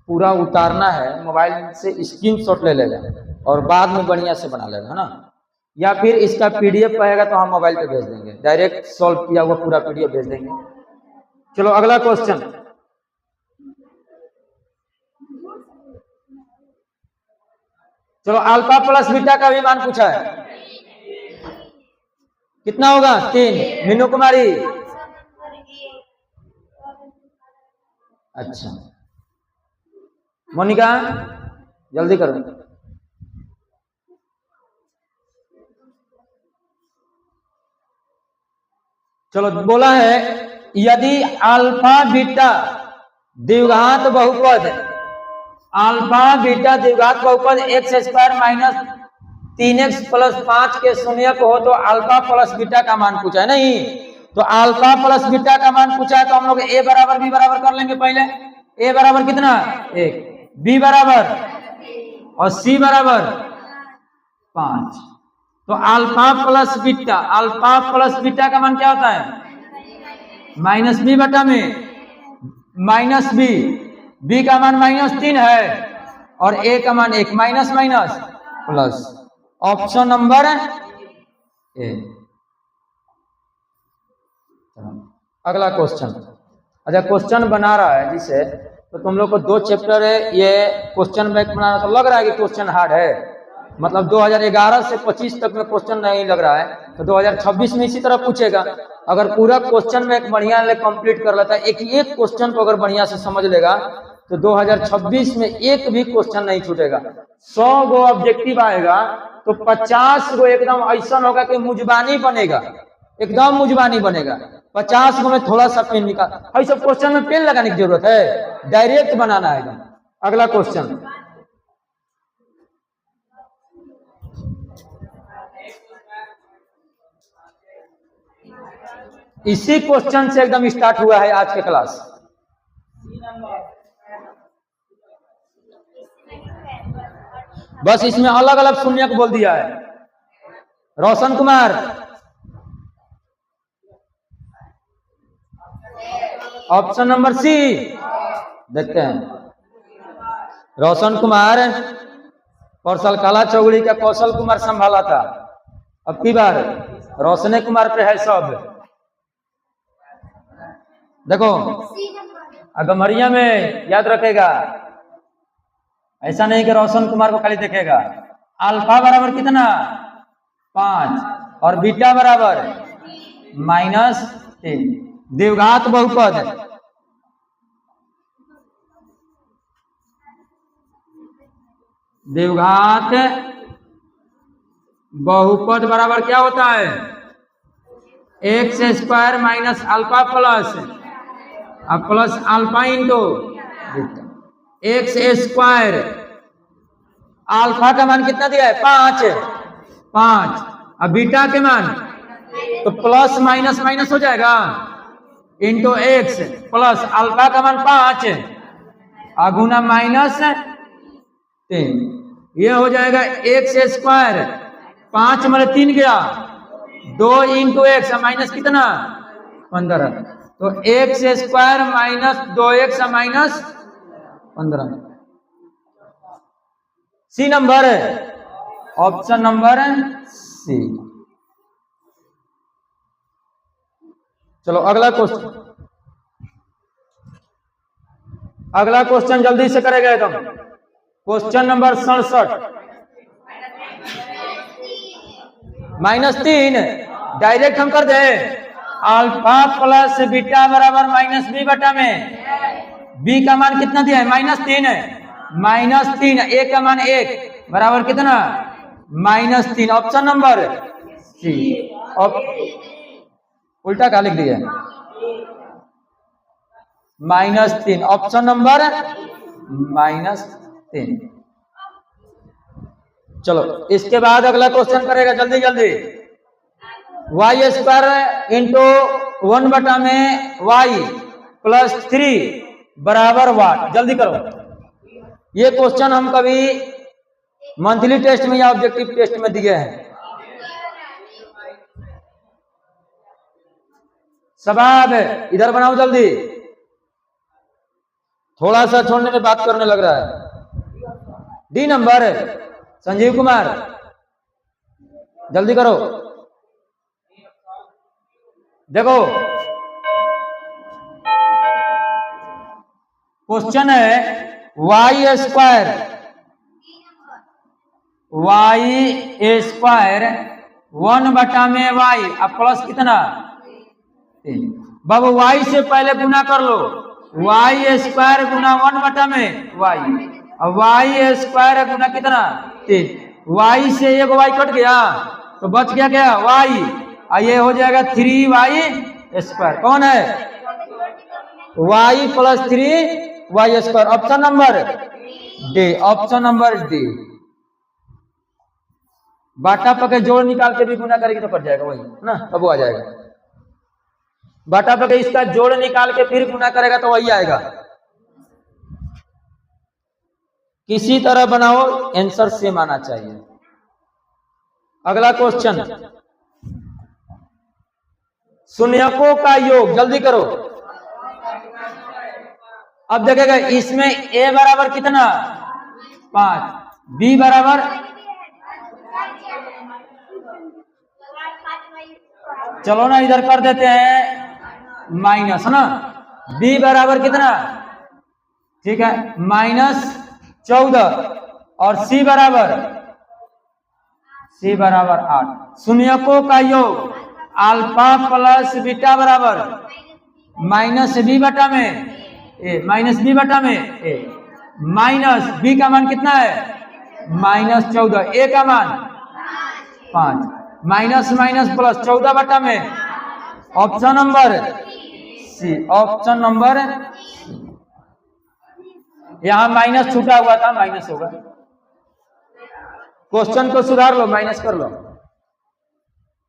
पूरा उतारना है मोबाइल से स्क्रीनशॉट ले लेगा और बाद में बढ़िया से बना लेगा, है ना। या फिर इसका पीडीएफ पाएगा तो हम मोबाइल पे भेज देंगे, डायरेक्ट सॉल्व किया हुआ पूरा पीडीएफ भेज देंगे। चलो अगला क्वेश्चन। चलो अल्फा प्लस बीटा का भी मान पूछा है, कितना होगा? 3। मीनू कुमारी, अच्छा मोनिका जल्दी करो। चलो बोला है यदि अल्फा बीटा द्विघात बहुपद, अल्फा बीटा द्विघात बहुपद x square minus 3x plus 5 के शून्यक हो तो अल्फा प्लस बीटा का मान पूछा है। नहीं तो अल्फा प्लस बीटा का मान पूछा है तो हम लोग a बराबर b बराबर कर लेंगे। पहले a बराबर कितना? 1, b बराबर और c बराबर 5। तो alpha plus beta, alpha plus beta का मान क्या होता है? माइनस बी बटा में माइनस बी, बी का मान -3 है और ए का मान 1, minus minus plus. Option number ए। अगला क्वेश्चन। अच्छा क्वेश्चन बना रहा है जिसे, तो तुम लोग को 2 चैप्टर है, ये क्वेश्चन बैंक बनाना तो लग रहा है कि क्वेश्चन हार्ड है, मतलब 2011 से 25 तक में क्वेश्चन नहीं लग रहा है, तो 2026 में इसी तरह पूछेगा। अगर पूरा क्वेश्चन बैंक बढ़िया कंप्लीट कर लेता है, एक एक क्वेश्चन को अगर बढ़िया से समझ लेगा तो 2026 में एक भी क्वेश्चन नहीं छूटेगा। 100 गो ऑब्जेक्टिव आएगा तो 50 गो एकदम ऐसा होगा कि मुजबानी बनेगा, एकदम मुजबानी बनेगा। 50 गो में थोड़ा सा पेन निकाल, ऐसा क्वेश्चन में पेन लगाने की जरूरत है, डायरेक्ट बनाना है एकदम। अगला क्वेश्चन। इसी क्वेश्चन से एकदम स्टार्ट हुआ है आज के क्लास। बस इसमें अलग अलग शून्य को बोल दिया है। रोशन कुमार, ऑप्शन नंबर सी देखते हैं। रोशन कुमार परसल काला चौगड़ी का कौशल कुमार संभाला था, अब की बार रोशने कुमार पे है सब। देखो अगमरिया में याद रखेगा, ऐसा नहीं कि रोशन कुमार को खाली देखेगा। अल्फा बराबर कितना? 5 और बीटा बराबर -3। द्विघात बहुपद, द्विघात बहुपद बराबर क्या होता है? X square minus alpha plus plus alpha into x square. Alpha का मान कितना दिया है? 5। अब बीटा के मान तो प्लस माइनस माइनस हो जाएगा इंटू एक्स प्लस अल्फा का मान 5 अगुना -3, ये हो जाएगा एक्स स्क्वायर। 5 में 3 गया, 2 इंटू एक्स माइनस कितना? 15। तो X square minus 2x minus 15। C number, option number C. चलो अगला क्वेश्चन, अगला क्वेश्चन जल्दी से करेगा एकदम। Question number 67। -3 डायरेक्ट हम कर दे। अल्फा प्लस बीटा बराबर -b बटा में b का मान कितना दिया है? -3 है, -3 a का मान 1 बराबर कितना? -3। Option number C. उल्टा क्या लिख दिया? -3, ऑप्शन नंबर -3। चलो इसके बाद अगला क्वेश्चन करेगा जल्दी जल्दी। y स्क्वायर इंटू 1 बटा में y प्लस 3 बराबर वाट। जल्दी करो, ये क्वेश्चन हम कभी मंथली टेस्ट में या ऑब्जेक्टिव टेस्ट में दिए हैं। सबाब इधर बनाओ जल्दी, थोड़ा सा छोड़ने में बात करने लग रहा है। डी नंबर संजीव कुमार जल्दी करो। देखो क्वेश्चन है वाई स्क्वायर, वाई स्क्वायर 1/वाई अब प्लस कितना, बाबू वाई से पहले गुना कर लो, वाई स्क्वायर गुना 1/वाई, अब वाई स्क्वायर गुना कितना 3, वाई से एक वाई कट गया तो बच गया क्या वाई, और ये हो जाएगा 3y स्क्वायर। कौन है y plus 3y square. Option number D, option number D. बाटा पके जोड़ निकाल के भी गुना करेगी तो कट जाएगा वही ना, तब वो आ जाएगा। बाटा पके इसका जोड़ निकाल के फिर गुना करेगा तो वही आएगा। किसी तरह बनाओ आंसर सेम आना चाहिए। अगला क्वेश्चन, शून्यकों का योग, जल्दी करो। अब देखेगा इसमें a बराबर कितना 5, b बराबर, चलो ना इधर कर देते हैं माइनस ना, b बराबर कितना, ठीक है -14 और c बराबर 8। शून्यकों का योग अल्फा प्लस बीटा बराबर माइनस b बटा में a, माइनस b बटा में a, माइनस b का मान कितना है -14, a का मान 5, माइनस माइनस प्लस 14 बटा में, option number C, option number C. यहां माइनस छूटा हुआ था, माइनस होगा। क्वेश्चन को सुधार लो, माइनस कर लो।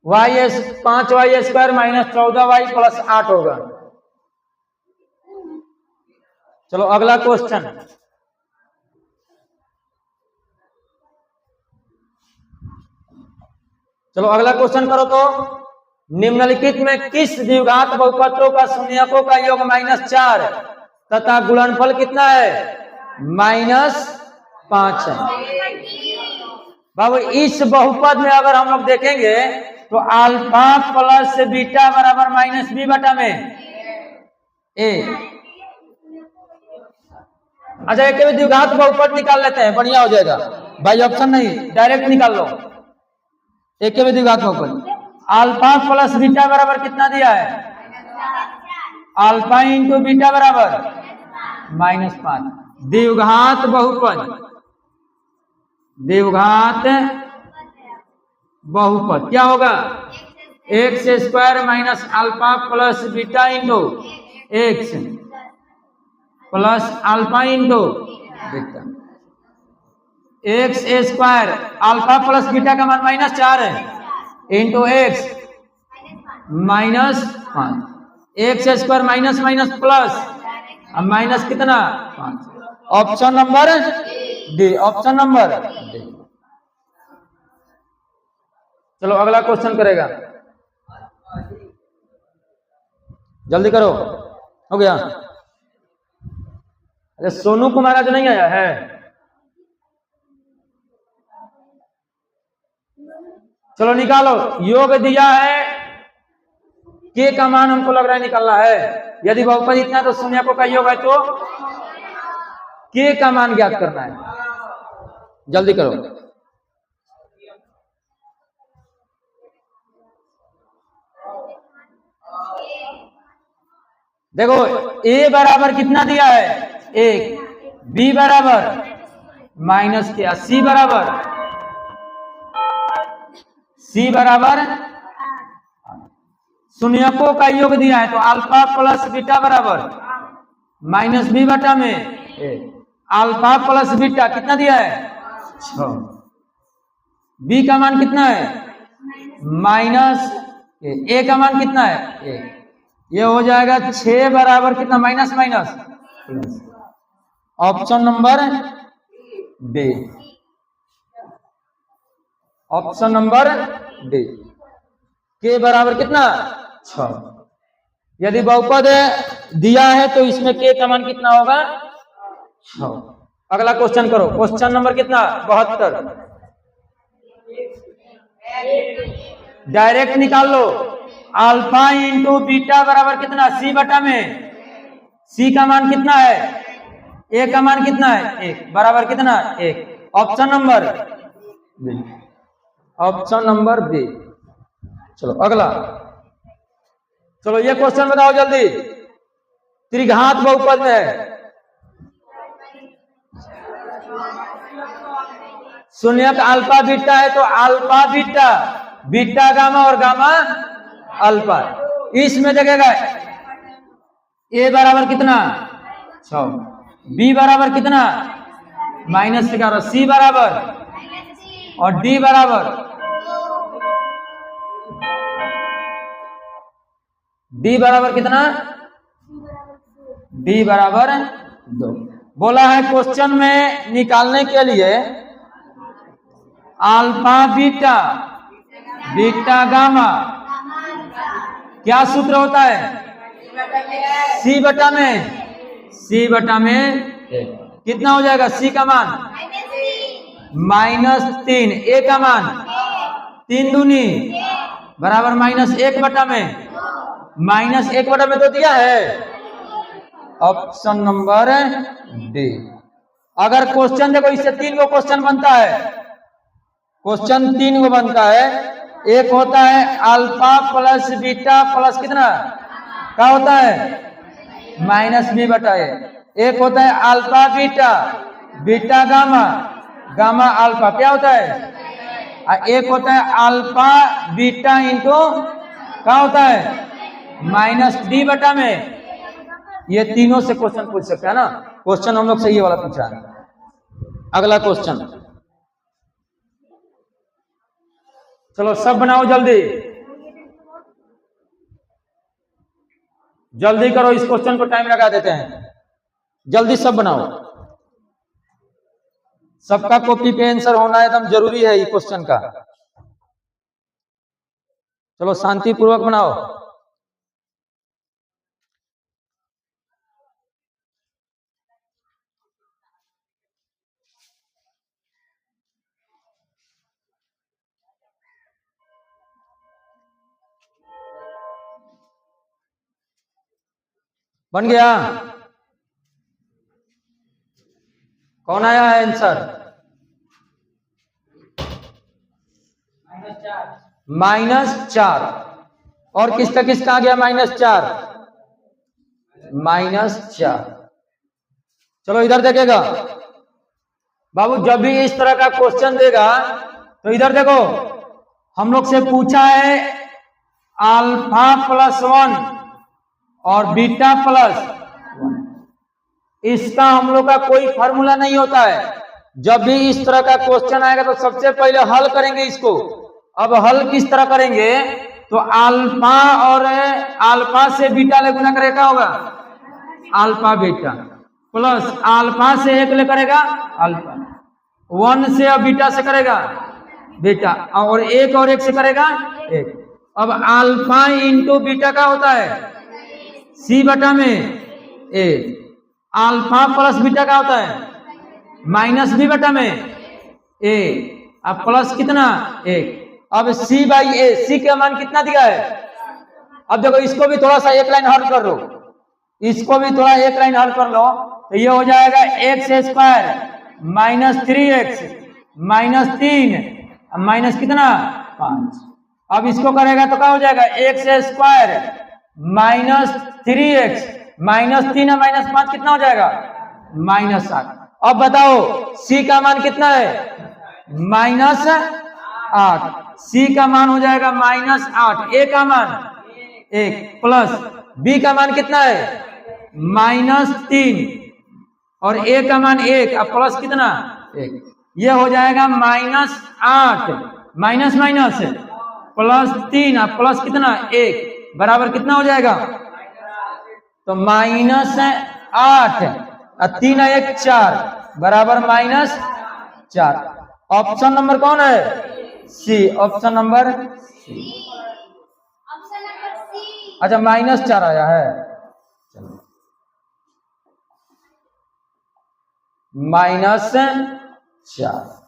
5y square minus 14y plus 8 होगा। चलो अगला क्वेश्चन, चलो अगला क्वेश्चन करो तो, निम्नलिखित में किस द्विघात बहुपदों का शून्यकों का योग -4 तथा गुणनफल कितना है -5 है। बाबू इस बहुपद में अगर हम लोग देखेंगे तो अल्फा प्लस बीटा बराबर -b बटा में a। अच्छा एक द्विघात बहुपद निकाल लेते हैं, बढ़िया हो जाएगा भाई, ऑप्शन नहीं डायरेक्ट निकाल लो। एक द्विघात बहुपद अल्फा प्लस बीटा बराबर कितना दिया है, अल्फा इंटू बीटा बराबर -5। द्विघात बहुपद, द्विघात बहुपद क्या होगा, x square minus alpha plus beta into x plus alpha into beta. X square alpha plus beta का मान -4 है into x -5, x square minus minus plus, अब माइनस कितना 5। Option number D, option number D. चलो अगला question करेगा, जल्दी करो, हो गया। अरे सोनू कुमार आज नहीं आया है, चलो निकालो। योग दिया है, के का मान हमको लग रहा है निकालना है। यदि बहुपद इतना तो शून्यकों का योग है तो के का मान ज्ञात करना है, जल्दी करो। देखो a बराबर कितना दिया है 1, b बराबर माइनस क्या, c बराबर शून्यकों का योग दिया है तो अल्फा प्लस बीटा बराबर -b बटा में अल्फा प्लस बीटा कितना दिया है 6, b का मान कितना है -a का मान कितना है 1, ये हो जाएगा 6 बराबर कितना minus minus plus. Option number D, option number D, के बराबर कितना 6। यदि बहुपद दिया है तो इसमें के का मान कितना होगा 6। अगला क्वेश्चन करो, क्वेश्चन नंबर कितना 72। डायरेक्ट निकाल लो। अल्फा इंटू बीटा बराबर कितना, सी बटा में। सी का मान कितना है, ए का मान कितना है, एक, बराबर कितना, एक। Option number B, option number B. चलो अगला, चलो ये क्वेश्चन बताओ जल्दी। त्रिघात बहुपद में है, शून्यक अल्फा बीटा है, तो अल्फा बीटा, बीटा गामा और गामा अल्फा। इसमें देखेगा ए बराबर कितना 6, बी बराबर कितना -11, सी बराबर और डी बराबर, डी बराबर कितना, डी बराबर 2। बोला है क्वेश्चन में निकालने के लिए अल्फा बीटा, बीटा गामा, क्या सूत्र होता है, सी बटा में, सी बटा में कितना हो जाएगा, सी का मान -3, ए का मान 3 दूनी बराबर -1 बटा में, -1 बटा में तो दिया है, ऑप्शन नंबर डी। अगर क्वेश्चन देखो, इससे 3 गो क्वेश्चन बनता है, क्वेश्चन 3 गो बनता है। एक होता है अल्फा प्लस बीटा प्लस कितना, क्या होता है -b बटा ए। एक होता है alpha beta, beta gamma, gamma alpha, क्या होता है, और एक होता है अल्फा बीटा इंटू क्या होता है -d बटा में। ये तीनों से क्वेश्चन पूछ सकता है ना। क्वेश्चन हम लोग से ये वाला पूछा है। अगला क्वेश्चन, चलो सब बनाओ जल्दी, जल्दी करो, इस क्वेश्चन को टाइम लगा देते हैं, जल्दी सब बनाओ। सबका कॉपी पे आंसर होना एकदम जरूरी है ये क्वेश्चन का। चलो शांतिपूर्वक बनाओ। बन गया, कौन आया है आंसर, -4। और किसका किसका आ गया -4, -4। चलो इधर देखेगा बाबू, जब भी इस तरह का क्वेश्चन देगा तो इधर देखो, हम लोग से पूछा है अल्फा +1 और बीटा +1। इसका हम लोग का कोई फार्मूला नहीं होता है। जब भी इस तरह का क्वेश्चन आएगा तो सबसे पहले हल करेंगे इसको। अब हल किस तरह करेंगे, तो अल्फा और अल्फा से बीटा ले गुना करेगा, होगा अल्फा बीटा, प्लस अल्फा से 1 ले करेगा अल्फा, 1 से अब बीटा से करेगा बीटा, और 1 और 1 से करेगा 1। अब अल्फा इंटू बीटा का होता है सी बटा में ए, अल्फा प्लस बीटा का होता है -b बटा में ए, अब प्लस कितना 1। अब c बाई ए, सी का मान कितना दिया है। अब देखो इसको भी थोड़ा सा एक लाइन हल कर लो, इसको भी थोड़ा एक लाइन हल कर लो, तो ये हो जाएगा x² -3x -3 माइनस कितना 5। अब इसको करेगा तो क्या हो जाएगा, x² -3x -3 और -5 कितना हो जाएगा -8। अब बताओ c का मान कितना है -8, c का मान हो जाएगा -8, a का मान 1 प्लस b का मान कितना है -3 और a का मान 1 अब प्लस कितना 1। ये हो जाएगा -8 माइनस माइनस +3 और प्लस कितना 1 बराबर कितना हो जाएगा, तो -8 और 3 और 1 4 बराबर -4। ऑप्शन नंबर कौन है, सी, ऑप्शन नंबर सी। अच्छा -4 आया है, चलो -4।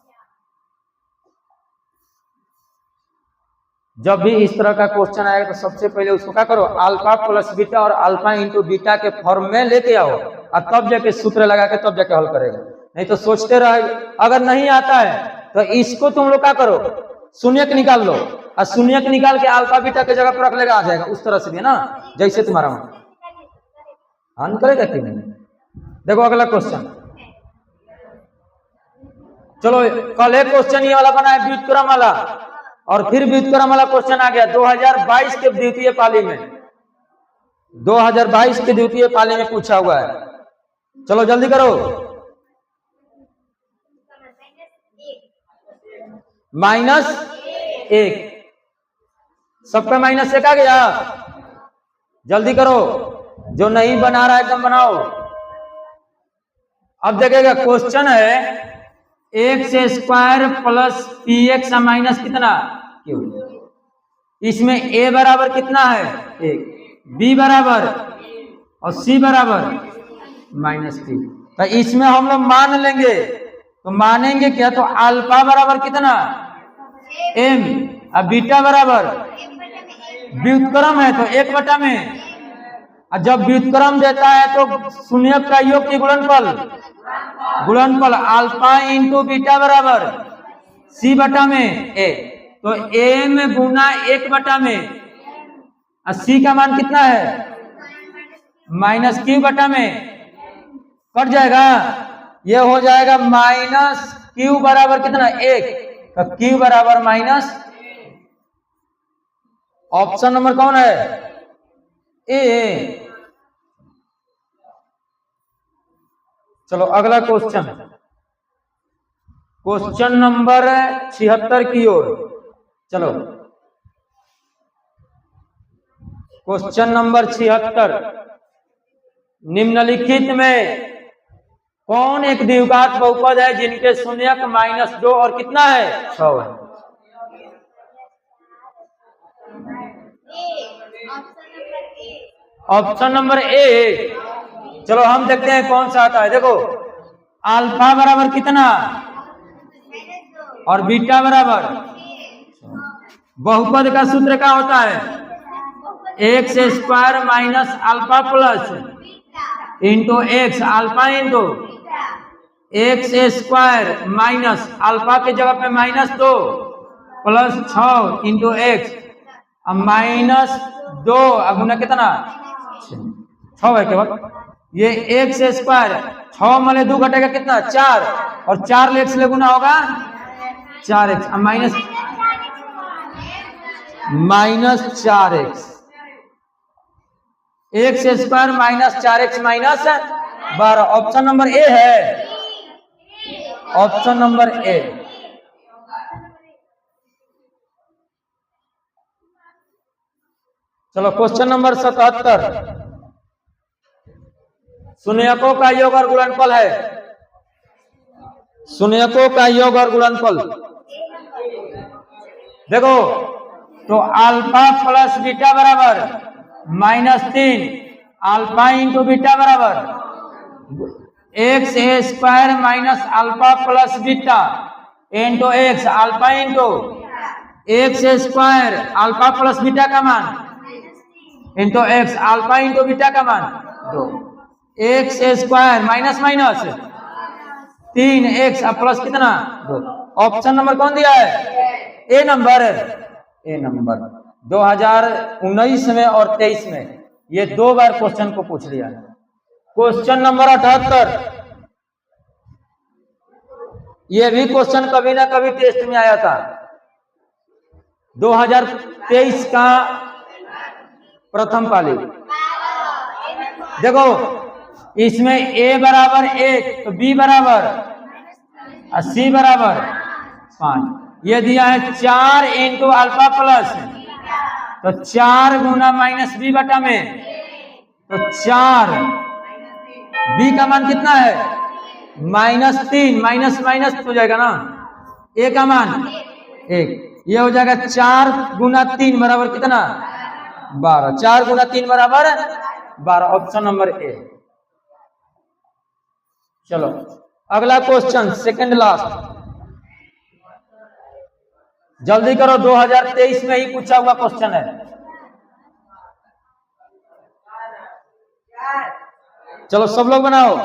जब भी इस तरह का क्वेश्चन आएगा तो सबसे पहले उसको क्या करो, अल्फा प्लस बीटा और अल्फा इंटू बीटा के फॉर्म में लेके आओ और तब जाके सूत्र लगा के तब जाके हल करेगा। नहीं तो सोचते रहे। अगर नहीं आता है तो इसको तुम लोग क्या करो, शून्यक निकाल लो और शून्यक निकाल के अल्फा बीटा के जगह पर रख लेगा, आ जाएगा उस तरह से भी ना, जैसे तुम्हारा हाँ करेगा कि नहीं। देखो अगला क्वेश्चन, चलो कल एक क्वेश्चन ये वाला बना है व्युत्क्रम वाला, और फिर व्युत्क्रम वाला क्वेश्चन आ गया 2022 के द्वितीय पाली में, 2022 के द्वितीय पाली में पूछा हुआ है। चलो जल्दी करो। -1 सबका -1 आ गया। जल्दी करो, जो नहीं बना रहा है एकदम बनाओ। अब देखिएगा क्वेश्चन है x² प्लस px माइनस कितना q। इसमें a बराबर कितना है 1, b बराबर और c बराबर -3। तो इसमें हम लोग मान लेंगे, तो मानेंगे क्या, तो अल्फा बराबर कितना m और बीटा बराबर व्युत्क्रम है तो 1 में, और जब व्युत्क्रम देता है तो शून्यक का योग की गुणनफल अल्फा इंटू बीटा बराबर c में a, तो m गुना 1 में और c का मान कितना है -q में, कट जाएगा, ये हो जाएगा -q बराबर कितना 1, तो q बराबर माइनस। ऑप्शन नंबर कौन है ए। चलो अगला क्वेश्चन, क्वेश्चन नंबर 76 की ओर चलो। क्वेश्चन नंबर 76, निम्नलिखित में कौन एक द्विघात बहुपद है जिनके शून्यक -2 और कितना है 6 है। ऑप्शन नंबर ए। चलो हम देखते हैं कौन सा आता है। देखो अल्फा बराबर कितना और बीटा बराबर, बहुपद का सूत्र क्या होता है x² minus alpha plus into x, alpha into x² minus alpha के जगह पे -2 प्लस 6 इंटू x -2 गुना कितना 6 है केवल। ये x² 6 मले 2 घटेगा कितना 4, और 4 x ले गुना होगा 4x -4x, x² minus 4x minus 12। Option number ए है, ऑप्शन नंबर ए। चलो क्वेश्चन नंबर 77, शून्यकों का योग और गुणनफल है। शून्यकों का योग और गुणनफल देखो, तो अल्फा प्लस बीटा बराबर -3, अल्फा इंटू बीटा बराबर x² minus alpha plus beta into x, alpha into x² alpha plus beta का मान into x, alpha into beta का मान 2, x² माइनस 3x प्लस कितना 2। ऑप्शन नंबर कौन दिया है ए नंबर, ए नंबर 2019 में और 23 में ये 2 बार क्वेश्चन को पूछ लिया है। क्वेश्चन नंबर 78, ये भी क्वेश्चन कभी ना कभी टेस्ट में आया था, 2023 का प्रथम पाली। देखो इसमें a बराबर 1 तो b बराबर और c बराबर 5, ये दिया है 4 इंटू अल्फा प्लस, तो 4 गुना -b बटा में, तो 4 b का मान कितना है -3, माइनस माइनस हो जाएगा ना, a का मान 1, ये हो जाएगा 4 गुना 3 बराबर कितना 12, 4 गुना 3 बराबर 12। ऑप्शन नंबर ए। चलो अगला क्वेश्चन, सेकंड लास्ट, जल्दी करो, 2023 में ही पूछा हुआ क्वेश्चन है। चलो सब लोग बनाओ।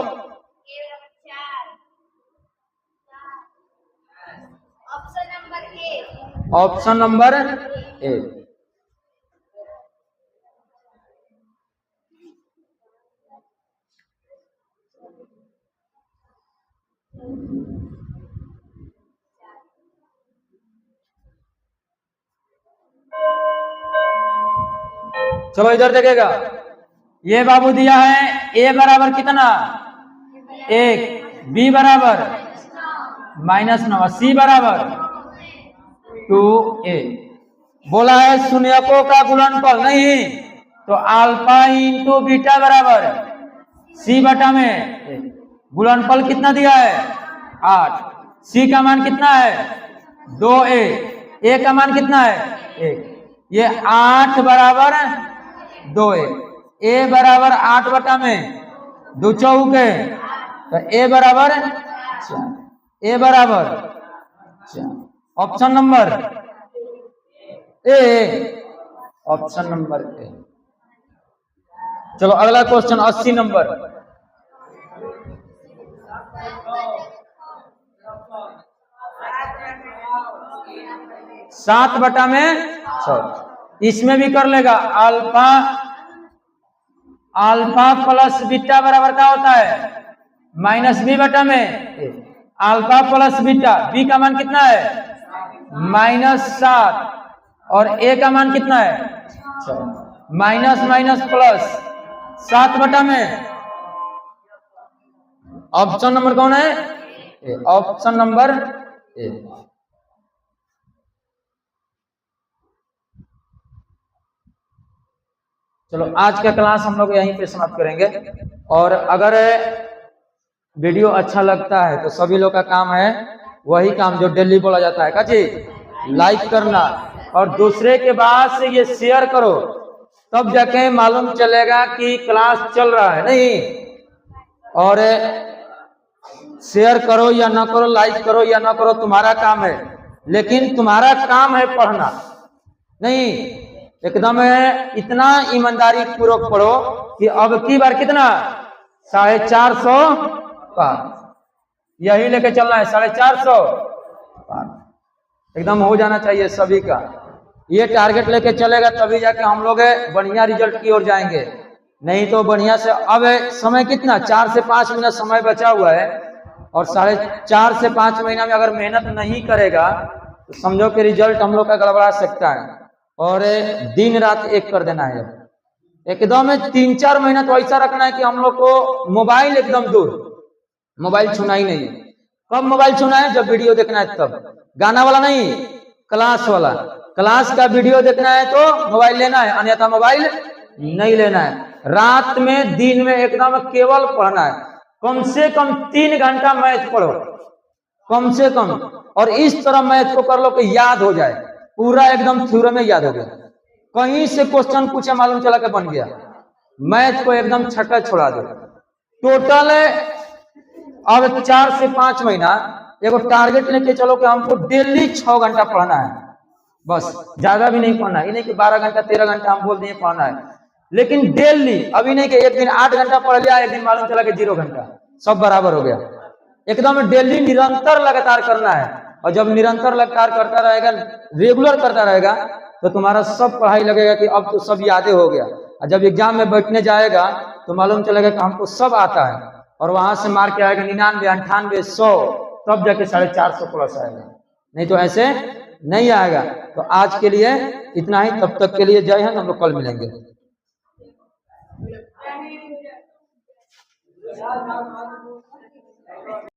ऑप्शन नंबर ए। चलो इधर देखेगा, ये बाबू दिया है ए बराबर कितना 1, बी बराबर -9, सी बराबर 2a। बोला है शून्यकों का गुणनफल, नहीं तो अल्फा इंटू बीटा बराबर सी बटा में गुणनफल कितना दिया है 8, सी का मान कितना है 2a, ए का मान कितना है 1, ये 8 बराबर 2a, ए बराबर 8 बटा में 2 चौके, तो ए बराबर 4, ए बराबर 4। ऑप्शन नंबर ए, ऑप्शन नंबर ए। चलो अगला क्वेश्चन 80 नंबर। सात बटा में 6, इसमें भी कर लेगा। अल्फा प्लस बीटा बराबर क्या होता है -b बटा में a। Alpha plus beta, b का मान कितना है -7 और a का मान कितना है 6, माइनस माइनस प्लस 7 बटा में। ऑप्शन नंबर कौन है ए, ऑप्शन नंबर ए। चलो आज का क्लास हम लोग यहीं पे समाप्त करेंगे, और अगर वीडियो अच्छा लगता है तो सभी लोग का काम है वही काम जो डेली बोला जाता है, का जी लाइक करना और दूसरे के बाद से ये शेयर करो, तब जाके मालूम चलेगा कि क्लास चल रहा है। नहीं और शेयर करो या ना करो, लाइक करो या ना करो, तुम्हारा काम है, लेकिन तुम्हारा काम है पढ़ना। नहीं एकदम इतना ईमानदारी पूर्वक पढ़ो कि अब की बार कितना 450 पार, यही लेके चलना है 450 पार, एकदम हो जाना चाहिए सभी का। ये टारगेट लेके चलेगा तभी जाके हम लोग बढ़िया रिजल्ट की ओर जाएंगे, नहीं तो बढ़िया से। अब समय कितना 4 से 5 महीना समय बचा हुआ है, और 4.5 से 5 महीना में अगर मेहनत नहीं करेगा तो समझो कि रिजल्ट हम लोग का गड़बड़ा सकता है, और दिन रात एक कर देना है। एकदम 3-4 महीना तो ऐसा रखना है कि हम लोग को मोबाइल एकदम दूर, मोबाइल छूना ही नहीं है। कब मोबाइल छूना है जब वीडियो देखना है तब, गाना वाला नहीं, क्लास वाला। क्लास का वीडियो देखना है तो मोबाइल लेना है, अन्यथा मोबाइल नहीं लेना है। रात में दिन में एकदम केवल पढ़ना है, कम से कम 3 घंटा मैथ पढ़ो कम से कम, और इस तरह मैथ को कर लो कि याद हो जाए, पूरा एकदम थ्योरम में याद हो गया। कहीं से क्वेश्चन पूछे मालूम चला के बन गया, मैथ को एकदम छक्का छोड़ा दो। टोटल अब 4 से 5 महीना एगो टारगेट लेके चलो कि हमको डेली 6 घंटा पढ़ना है, बस ज्यादा भी नहीं पढ़ना है। ये नहीं कि 12 घंटा 13 घंटा हम बोल दिए पढ़ना है, लेकिन डेली। अभी नहीं कि एक दिन 8 घंटा पढ़ लिया, एक दिन मालूम चला कि 0 घंटा, सब बराबर हो गया। एकदम डेली निरंतर लगातार करना है, और जब निरंतर लगातार करता रहेगा, रेगुलर करता रहेगा, तो तुम्हारा सब पढ़ाई लगेगा कि अब तो सब यादें हो गया। और जब एग्जाम में बैठने जाएगा तो मालूम चलेगा कि हमको सब आता है, और वहां से मार के आएगा 99, 98, 100, तब जाके 450 प्लस आएगा, नहीं तो ऐसे नहीं आएगा। तो आज के लिए इतना ही, तब तक के लिए जय हिंद, हम लोग कल मिलेंगे।